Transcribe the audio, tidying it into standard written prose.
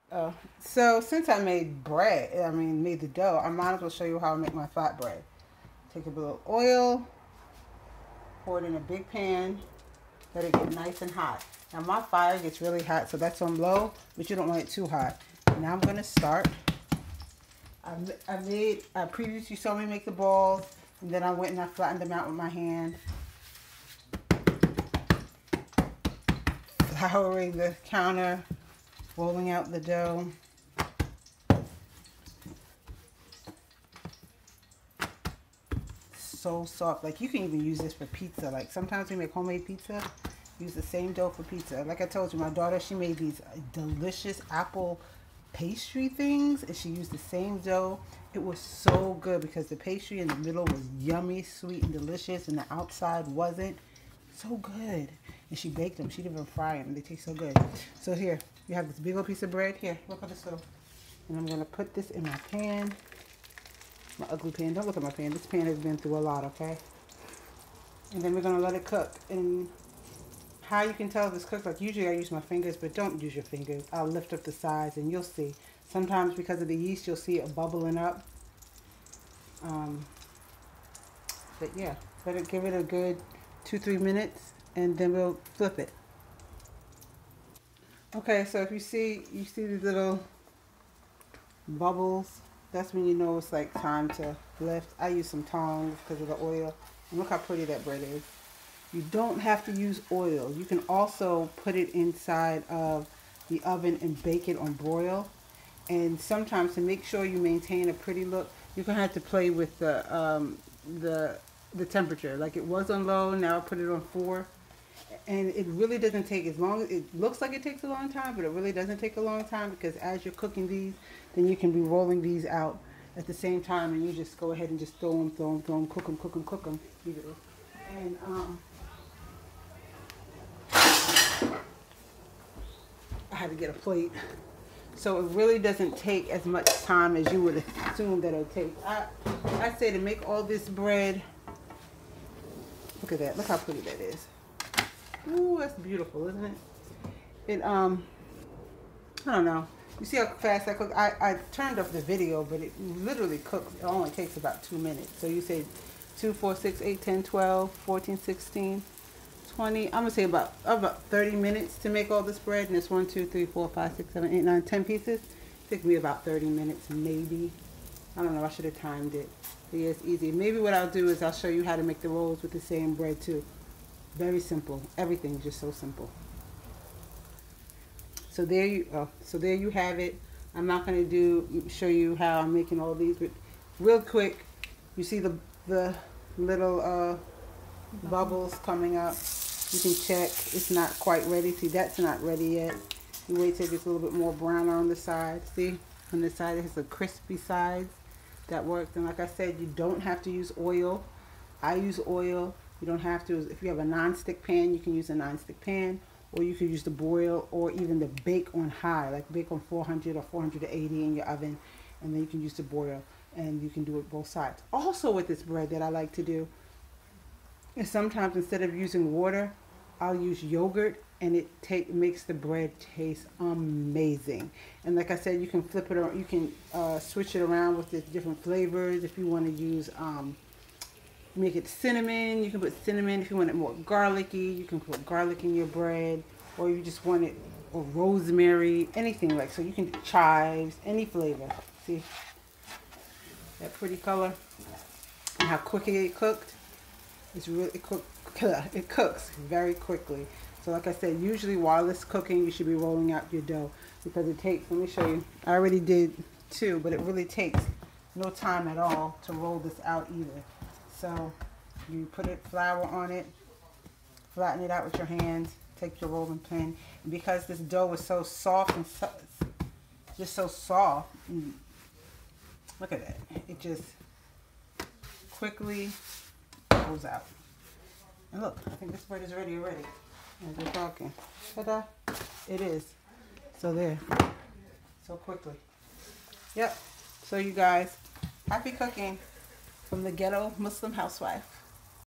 So since I made bread, made the dough, I might as well show you how I make my flatbread. Take a little oil, pour it in a big pan, let it get nice and hot. Now my fire gets really hot, so that's on low, but you don't want it too hot. Now I'm gonna start. I previously saw me make the balls, and then I went and I flattened them out with my hand. Flouring the counter, rolling out the dough. So soft. Like you can even use this for pizza. Like sometimes we make homemade pizza, use the same dough for pizza. Like I told you, my daughter, she made these delicious apple pastry things, and she used the same dough. It was so good because the pastry in the middle was yummy, sweet, and delicious, and the outside wasn't. So good. And she baked them. She didn't even fry them. They taste so good. So here, you have this big old piece of bread. Here, look at this little. And I'm going to put this in my pan. My ugly pan. Don't look at my pan. This pan has been through a lot, okay? And then we're going to let it cook. And how you can tell if it's cooked, like usually I use my fingers, but don't use your fingers. I'll lift up the sides and you'll see. Sometimes because of the yeast, you'll see it bubbling up. But yeah, give it a good 2-3 minutes, and then we'll flip it. Okay, so if you see these little bubbles, that's when you know it's like time to lift. I use some tongs because of the oil. And look how pretty that bread is. You don't have to use oil. You can also put it inside of the oven and bake it on broil. And sometimes to make sure you maintain a pretty look, you're gonna have to play with the temperature. Like it was on low, now I put it on 4. And it really doesn't take as long. It looks like it takes a long time, but it really doesn't take a long time because as you're cooking these, then you can be rolling these out at the same time, and you just go ahead and just throw them, cook them. And I had to get a plate. So it really doesn't take as much time as you would assume that it would take. I say to make all this bread, look at that. Look how pretty that is. Ooh, that's beautiful, isn't it? I don't know. You see how fast I cook? I turned off the video, but it literally cooks. It only takes about 2 minutes. So you say 2, 4, 6, 8, 10, 12, 14, 16, 20. I'm going to say about 30 minutes to make all this bread. And it's 1, 2, 3, 4, 5, 6, 7, 8, 9, 10 pieces. It took me about 30 minutes, maybe. I don't know. I should have timed it. But yeah, it's easy. Maybe what I'll do is I'll show you how to make the rolls with the same bread too. Very simple. Everything's just so simple. So there you have it. I'm not going to show you how I'm making all these, but real quick, you see the little bubbles coming up. You can check. It's not quite ready. See, that's not ready yet. You wait till it gets a little bit more browner on the side. See, on the side it has the crispy sides. That works. And like I said, you don't have to use oil. I use oil. You don't have to. If you have a non-stick pan, you can use a non-stick pan, or you can use the broil, or even the bake on high, like bake on 400 or 480 in your oven, and then you can use the broil, and you can do it both sides. Also with this bread that I like to do is sometimes instead of using water, I'll use yogurt, and it makes the bread taste amazing. And like I said, you can flip it, or you can switch it around with the different flavors. If you want to use make it cinnamon, you can put cinnamon. If you want it more garlicky, you can put garlic in your bread, or you just want it, or rosemary, anything like. So you can chives, any flavor. See that pretty color and how quickly it cooked. It's really it cooks very quickly. So like I said, usually while it's cooking, you should be rolling out your dough because it takes. Let me show you. I already did 2, but it really takes no time at all to roll this out either. So you put flour on it, flatten it out with your hands, take your rolling pin. And because this dough is so soft and just so soft, look at that. It just quickly rolls out. And look, I think this bread is ready already. As we're talking. Ta-da! It is. So there. So quickly. Yep. So you guys, happy cooking. From the Ghetto Muslim Housewife.